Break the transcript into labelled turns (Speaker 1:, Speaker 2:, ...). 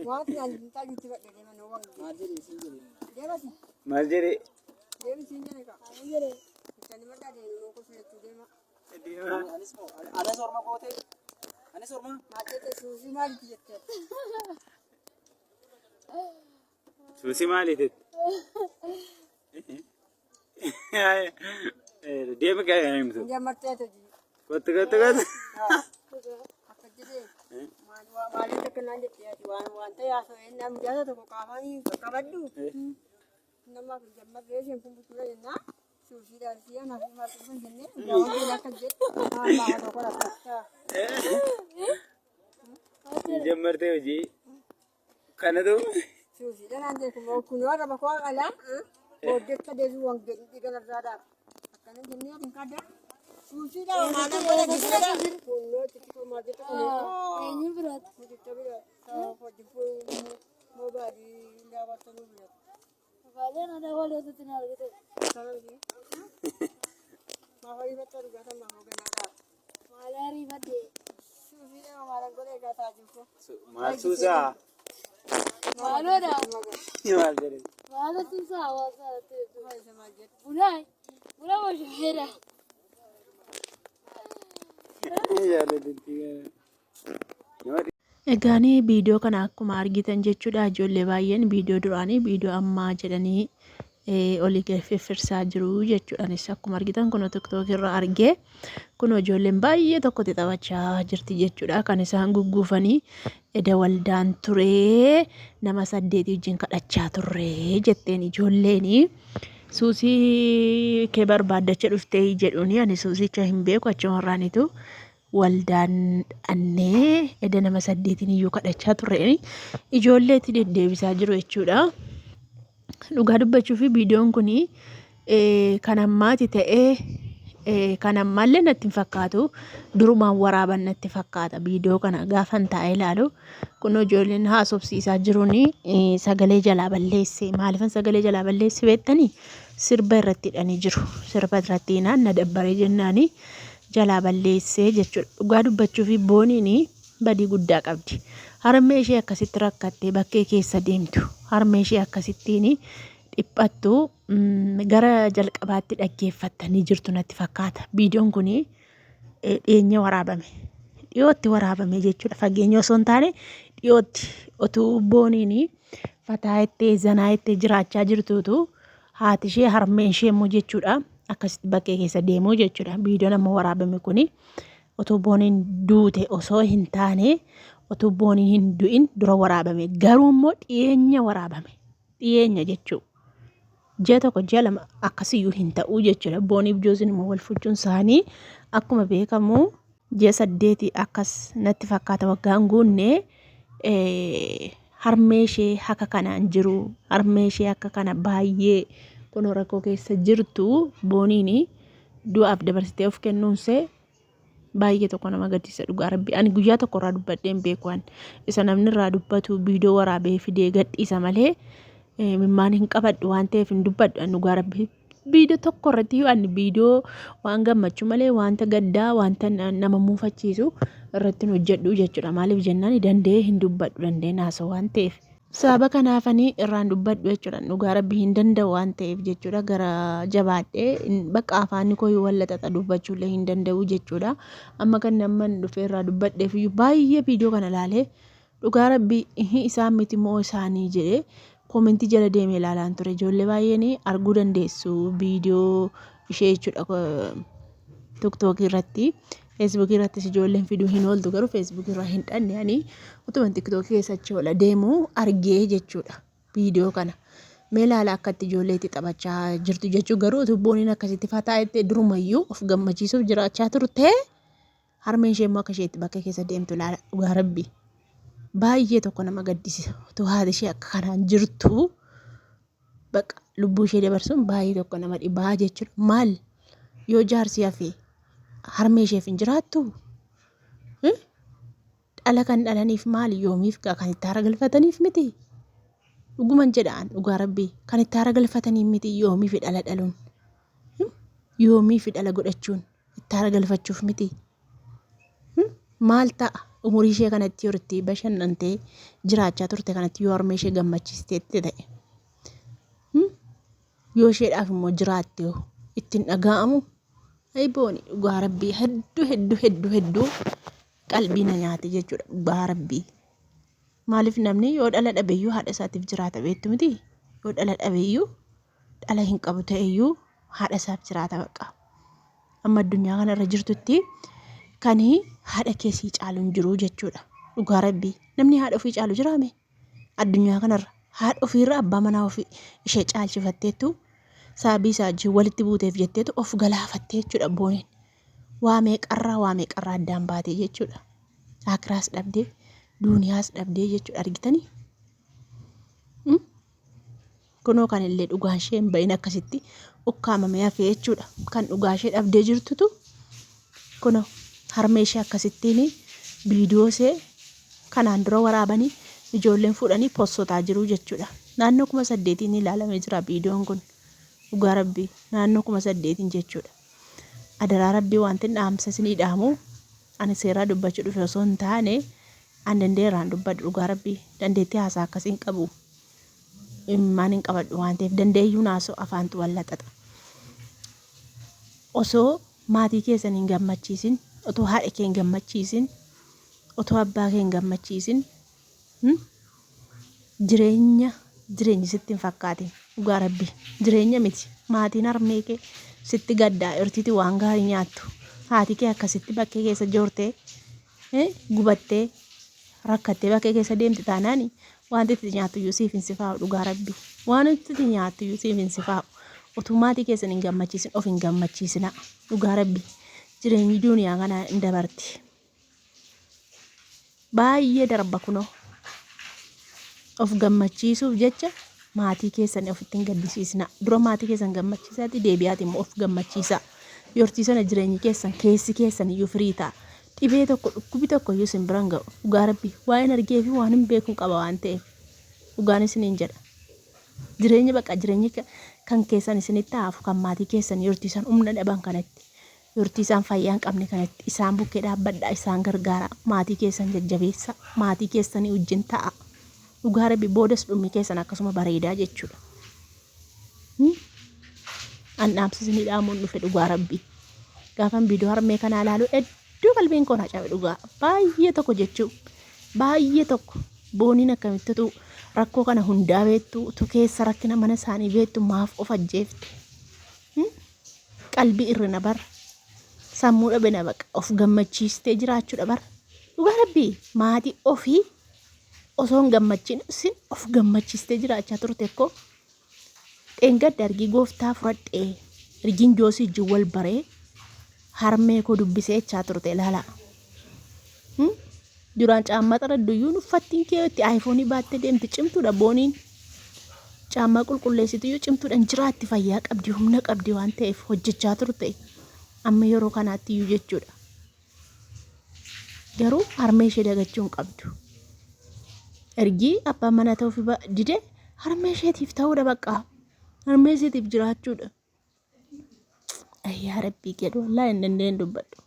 Speaker 1: What are you talking about?
Speaker 2: Marjorie. Susi maalitit? Deema kaya himtu. Kotu. Jammarte hojii kanatu maal suusaa?
Speaker 3: Maalodha.
Speaker 2: Maal jedhe?
Speaker 3: Maala suusaa hawaasaa bulaa washeera.
Speaker 4: Egaanii viidiyoo kana akkuma argitan jechuudha. Ijoollee baay'een viidiyoo duraanii viidiyoo ammaa jedhanii olii gaffifirsaa jiru jechuudhaanis akkuma argitan kun tiktook irra argee kun ijoolleen baay'ee tokkotti taphachaa jirti jechuudha. Kan isaan gugguufanii eda waldaan turee nama 8 wajjin kadhachaa turre jetteen ijoolleen suusii kee barbaaddachaa dhuftee jedhuuni ani suusicha hin beeku achumarraanitu waldaan annee eda nama 8 iyyuu kadhachaa turre ijoolleetti deddeebisaa jiru jechuudha. Dhugaa dubbachuu fi viidiyoon kun kan ammaati ta'ee kan ammaallee natti hin fakkaatu durumaan waraaban natti fakkaata. Viidiyoo kana gaafan taa'ee ilaalu kun ijoolleen haasofsiisaa jiruun sagalee jalaa balleesse. Maaliifan sagalee jalaa balleesse beektanii? Sirba irratti hidhanii jiru. Sirba irratti na dabbaree jennaani jalaa balleesse jechuudha. Dhugaa dubbachuu fi booniin badii guddaa qabdi. Harmee ishee akkasitti rakkattee bakkee keessa deemtu. Harmee ishee akkasittiin dhiphattu gara jalqabaatti dhaggeeffattanii jirtu natti fakkaata. Viidiyoon kun dhiyeenya waraabame. Dhiyootti waraabame jechuudha. Fageenya osoo hin taane dhiyootti otuu booniin fataayettee zanaayettee jiraachaa jirtuutu haati ishee harmee ishee immoo jechuudha. Akkasitti bakkee keessa deemuu jechuudha. Viidiyoon amma waraabame kun otuu booniin duute osoo hin taane otuu booniin hin du'in dura waraabame. Garuu immoo dhiyeenya waraabame. Dhiyeenya jechuudha. Ji'a tokko ji'a lama akkasiyyuu hin ta'uu jechuudha. Booniif joosiin immoo wal fuudhuun isaanii akkuma beekamu ji'a 8 akkas natti fakkaata waggaan guunnee harmee ishee akka kanaan jiru. Harmee ishee akka kana baay'ee kun rakkoo keessa jirtu booniin du'aaf dabarsitee of kennuunsee baay'ee tokko nama gaddisiisa. Dhugaa rabbi ani guyyaa tokko irraa dubbadheen beekwaan isa namni irraa dubbatu viidiyoo waraabee fidee gadhiisa malee mimmaan hin qabadhu waan ta'eef hin dubbadhu. Dhugaa rabbi viidiyoo tokko irratti ani viidiyoo waan gammachuu malee wanta gaddaa wanta nama muufachiisu irratti hojjedhu jechuudha. Maaliif jennaan danda'ee hin dubbadhu danda'ee naasoo waan ta'eef sababa kanaafanii irraan dubbadhu jechuudha. Dhugaa rabbi hin danda'u waan ta'eef jechuudha. Gara jabaadhee bakka afaanni koo wallaxaxa dubbachuullee hin danda'u jechuudha. Amma kan namni dhufee irraa dubbadheef baay'ee viidiyoo kana ilaalee dhugaa rabbi isaan miti moo isaanii jedhee koomentii jala deemee ilaalaan ture. Ijoollee baay'een arguu dandeessu viidiyoo ishee jechuudha tiktook irratti. Facebook irrattis ijoolleen fiduu hin ooltu garuu Facebook irraa hin dhanne ani utuma TikTok keessachi oola deemu argee jechuudha viidiyoo kana. Mee ilaala akkatti ijoolleetti taphachaa jirtu jechuu garuu utuu booniin akkasitti fataayettee durumayyuu of gammachiisuuf jiraachaa turte harmeen ishee immoo akka isheetti bakka keessa deemtu ilaala. Dhugaa rabbi baay'ee tokko nama gaddisiisa. Utuu haati ishee akka kanaan jirtu bakka lubbuu ishee dabarsuun baay'ee tokko nama dhibaa jechuudha. Maal yoo jaarsi hafee harmee isheef hin jiraattu dhala kan dhalaniif maali yoomiif kan itti haara galfataniif miti. Dhuguman jedhaan dhugaa rabbii kan itti haara galfataniif miti yoomiif dhala dhaluun yoomiif dhala godhachuun itti haara galfachuuf miti. Maal ta'a umurii ishee kanatti yoo itti bashannantee jiraachaa turte kanatti yoo harmee ishee gammachiisteetti ta'e. Yoo isheedhaaf immoo jiraatte ittiin dhaga'amu booni dhugaa rabbii hedduu qalbii na nyaate jechuudha dhugaa rabbii. Maaliif namni yoo dhala dhabeeyyuu haadha isaatiif jiraata beektu miti? Yoo dhala dhabeeyyuu dhala hin qabu ta'eyyuu haadha isaaf jiraata baqa. Amma addunyaa kanarra jirtutti kan haadha keessii caalu hin jiru jechuudha dhugaa rabbii. Namni haadha ofii caalu jiraame addunyaa kanarra haadha ofiirra abbaa manaa ofii ishee caalchifatteettu sababii isaa wajjin walitti buuteef jetteetu of galaafattee jechuudha booniin. Waa meeqarraa addaan baatee jechuudha. Akiraas dhabdee duuniyaas dhabdee jechuudha argitanii. Kunoo kan illee dhugaan ishee hin bahin akkasitti ukkaamamee hafe jechuudha. Kan dhugaa ishee dhabdee jirtutu kunoo harmee ishee akkasittiin viidiyoo ishee kanaan dura waraabanii ijoolleen fuudhanii postotaa jiru jechuudha. Naannoo 8,000 ilaalamee jira viidiyoon kun. Dhugaa rabbii naannoo 8,000 jechuudha. Adaraa rabbii wanti dhaamsa isinii dhaamu ani seeraa dubbachuu dhufe osoo hin taane an dandeeraan dubbadhu dhugaa rabbii. Dandeettii haasaa akkasiin qabu maan hin qabadhu waan ta'eef dandeeyyuu naasoo afaantu wallaxaxa. Osoo maatii keessan hin gammachiisin, otoo haadha kee hin gammachiisin, otoo abbaa kee hin gammachiisin jireenya sitti hin fakkaatin dhugaa rabbii. Jireenya miti maatiin harmee kee sitti gaddaa irtiti waan gaarii nyaattu. Haati kee akkasitti bakkee keessa joortee gubattee rakkattee bakkee keessa deemti taanaani wanti itti nyaattu iyyuu siif hin sifaa'u dhugaa rabbii. Waan itti nyaattu iyyuu siif hin sifaa'u. Otoo maatii keessan hin gammachiisin of hin gammachiisina dhugaa rabbii. Jireenyi duuniyaa kana hin dabarti. Baay'ee darba kunoo. Of gammachiisuuf jecha maatii keessan ofitti hin gaddisiisina. Dura maatii keessan gammachiisaati deebi'aati immoo of gammachiisa. Yortii sana jireenyi keessan keessi keessan iyyuu firii ta'a. Dhibee tokko dhukkubi tokko iyyuu isin biraan ga'u dhugaa rabbii. Waa'een argee fi waan hin beekuu qaba waan ta'eef dhugaan isiniin jedha. Jireenyi kan keessan isinitti haafu kan maatii keessan yortii isaan humna dhaban kanatti yortii isaan fayyaa hin qabne kanatti isaan bukkee dhaabbadhaa isaan gargaara. Maatii keessan jajjabeessa. Maatii keessanii wajjin ta'a. Dhugaa rabbii boodas dhummi keessan akkasuma bareedaa jechuudha. An dhaamsisanii dhaamuun dhufe dhugaa rabbii. Gaafan viidiyoo harmee kanaa ilaalu hedduu qalbiin koo na cabe dhugaa. Baay'ee tokko jechuu baay'ee tokko booniin akkamittu rakkoo kana hundaa beektu tu keessa rakkina mana isaanii beektu maaf of ajjeefte. Qalbii irrina bar sammuu dhabe na baqa of gammachiistee jiraachuudha bar. Dhugaa rabbii maatii ofii osoo hin gammachiin isin of gammachiistee jiraachaa turte koo dheengadda argii gooftaa fudhadhee argiin joosii ijji wal baree harmee koo dubbisee jechaa turte ilaala. Duraan caammaa xaradduyyuun uffattiin kee itti aayifoonii baattee deemti cimtuudha booniin. Caammaa qulqulleessituyyuu cimtuudhaan jiraatti fayyaa qabdi humna qabdi waan ta'eef hojjechaa turte amma yeroo kanaatti iyyuu jechuudha. Garuu harmee ishee dagachuu hin qabdu. Ergii abbaan mana ta'uuf dide harmee isheetiif ta'uudha baqqaa. Harmee isheetiif jiraachuudha. Ayyaa rabbii jedhu wallaahi hin dandeenye dubbadhu.